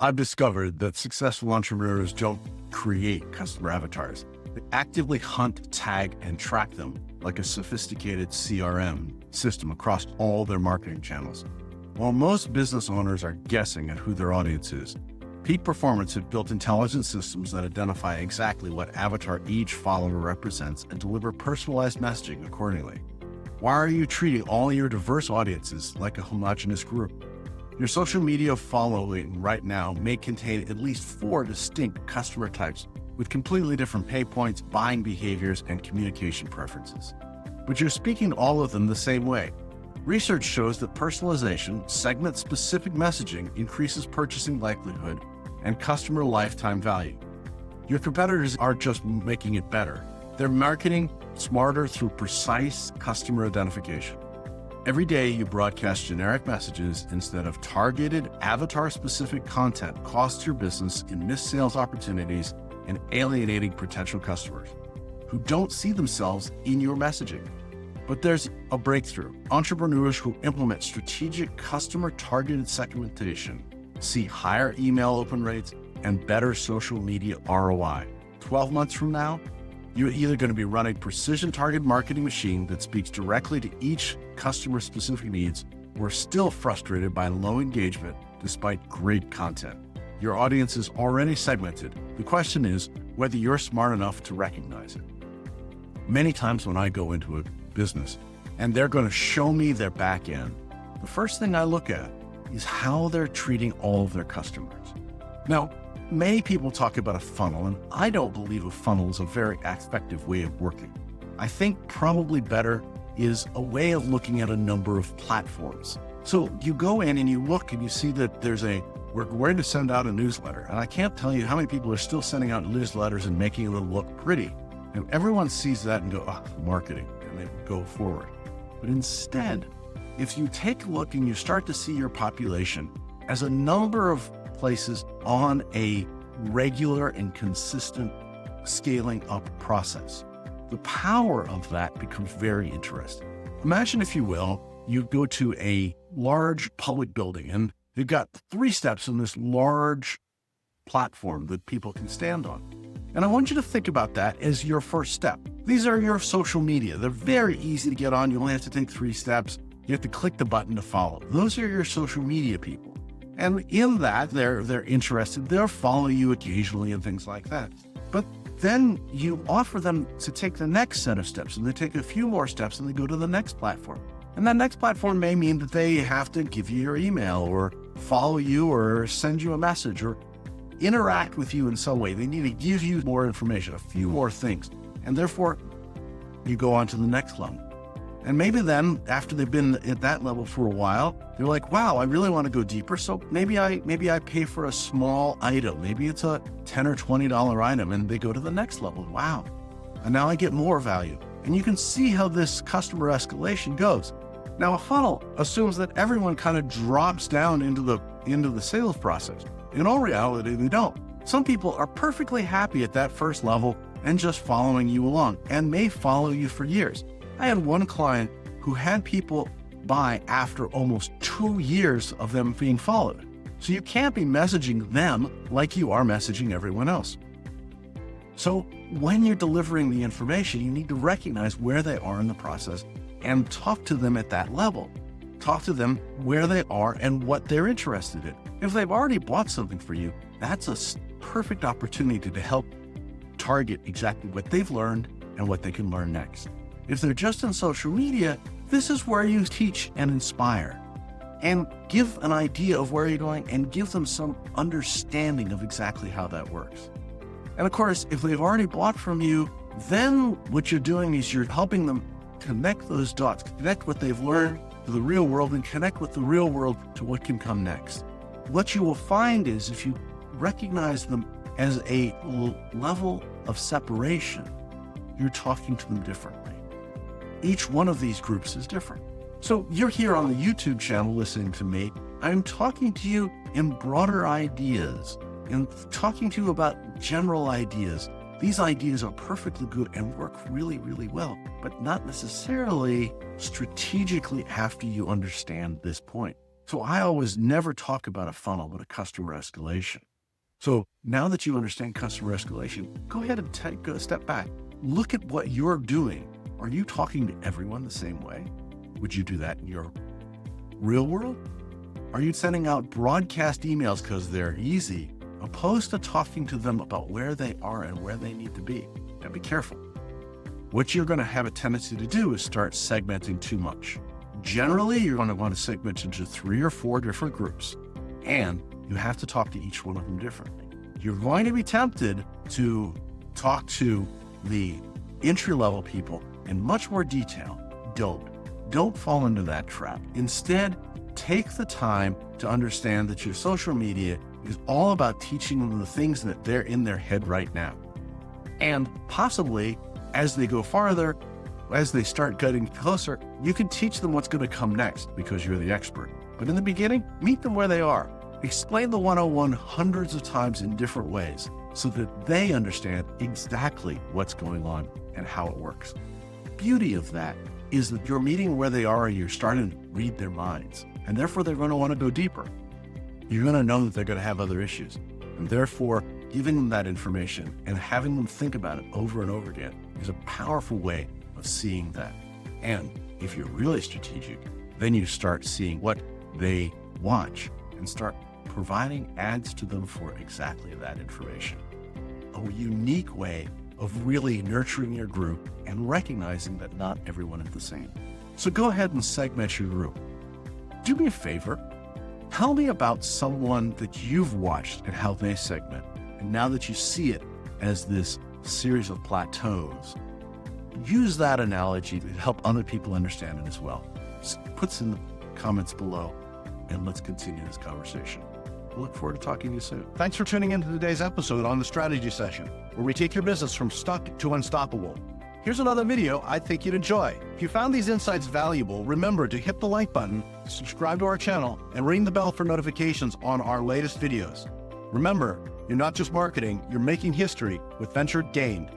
I've discovered that successful entrepreneurs don't create customer avatars. They actively hunt, tag, and track them like a sophisticated CRM system across all their marketing channels. While most business owners are guessing at who their audience is, Peak Performance have built intelligent systems that identify exactly what avatar each follower represents and deliver personalized messaging accordingly. Why are you treating all your diverse audiences like a homogeneous group? Your social media following right now may contain at least 4 distinct customer types with completely different pay points, buying behaviors, and communication preferences. But you're speaking to all of them the same way. Research shows that personalization, segment-specific messaging, increases purchasing likelihood and customer lifetime value. Your competitors aren't just making it better. They're marketing smarter through precise customer identification. Every day you broadcast generic messages instead of targeted avatar-specific content costs your business in missed sales opportunities and alienating potential customers who don't see themselves in your messaging. But there's a breakthrough. Entrepreneurs who implement strategic customer-targeted segmentation see higher email open rates and better social media ROI. 12 months from now, you're either going to be running precision target marketing machine that speaks directly to each customer's specific needs, or still frustrated by low engagement despite great content. Your audience is already segmented. The question is whether you're smart enough to recognize it. Many times when I go into a business and they're going to show me their back end, the first thing I look at is how they're treating all of their customers. Now, many people talk about a funnel, and I don't believe a funnel is a very effective way of working. I think probably better is a way of looking at a number of platforms. So you go in and you look and you see that we're going to send out a newsletter. And I can't tell you how many people are still sending out newsletters and making it look pretty. And everyone sees that and go, oh, marketing, and they go forward. But instead, if you take a look and you start to see your population as a number of places on a regular and consistent scaling up process, the power of that becomes very interesting. Imagine, if you will, you go to a large public building and they've got 3 steps in this large platform that people can stand on. And I want you to think about that as your first step. These are your social media. They're very easy to get on. You only have to take 3 steps. You have to click the button to follow. Those are your social media people. And in that, they're interested. They'll follow you occasionally and things like that. But then you offer them to take the next set of steps, and they take a few more steps and they go to the next platform. And that next platform may mean that they have to give you your email or follow you or send you a message or interact with you in some way. They need to give you more information, a few more things. And therefore, you go on to the next level. And maybe then, after they've been at that level for a while, they're like, wow, I really want to go deeper. So maybe I pay for a small item. Maybe it's a $10 or $20 item, and they go to the next level. Wow. And now I get more value. And you can see how this customer escalation goes. Now, a funnel assumes that everyone kind of drops down into the sales process. In all reality, they don't. Some people are perfectly happy at that first level and just following you along, and may follow you for years. I had one client who had people buy after almost 2 years of them being followed. So you can't be messaging them like you are messaging everyone else. So when you're delivering the information, you need to recognize where they are in the process and talk to them at that level. Talk to them where they are and what they're interested in. If they've already bought something for you, that's a perfect opportunity to help target exactly what they've learned and what they can learn next. If they're just on social media, this is where you teach and inspire and give an idea of where you're going and give them some understanding of exactly how that works. And of course, if they've already bought from you, then what you're doing is you're helping them connect those dots, connect what they've learned to the real world and connect with the real world to what can come next. What you will find is if you recognize them as a level of separation, you're talking to them differently. Each one of these groups is different. So you're here on the YouTube channel listening to me. I'm talking to you in broader ideas and talking to you about general ideas. These ideas are perfectly good and work really, really well, but not necessarily strategically after you understand this point. So I always never talk about a funnel, but a customer escalation. So now that you understand customer escalation, go ahead and take a step back. Look at what you're doing. Are you talking to everyone the same way? Would you do that in your real world? Are you sending out broadcast emails because they're easy, opposed to talking to them about where they are and where they need to be? Now be careful. What you're going to have a tendency to do is start segmenting too much. Generally, you're going to want to segment into 3 or 4 different groups, and you have to talk to each one of them differently. You're going to be tempted to talk to the entry-level people in much more detail. Don't fall into that trap. Instead, take the time to understand that your social media is all about teaching them the things that they're in their head right now. And possibly, as they go farther, as they start getting closer, you can teach them what's going to come next because you're the expert. But in the beginning, meet them where they are. Explain the 101 hundreds of times in different ways so that they understand exactly what's going on and how it works. The beauty of that is that you're meeting where they are and you're starting to read their minds, and therefore they're going to want to go deeper. You're going to know that they're going to have other issues, and therefore giving them that information and having them think about it over and over again is a powerful way of seeing that. And if you're really strategic, then you start seeing what they watch and start providing ads to them for exactly that information. A unique way of really nurturing your group and recognizing that not everyone is the same. So go ahead and segment your group. Do me a favor. Tell me about someone that you've watched and how they segment. And now that you see it as this series of plateaus, use that analogy to help other people understand it as well. Just put it in the comments below, and let's continue this conversation. I look forward to talking to you soon. Thanks for tuning into today's episode on the Strategy Session, where we take your business from stuck to unstoppable. Here's another video I think you'd enjoy. If you found these insights valuable, remember to hit the like button, subscribe to our channel, and ring the bell for notifications on our latest videos. Remember, you're not just marketing, you're making history with Venture Gained.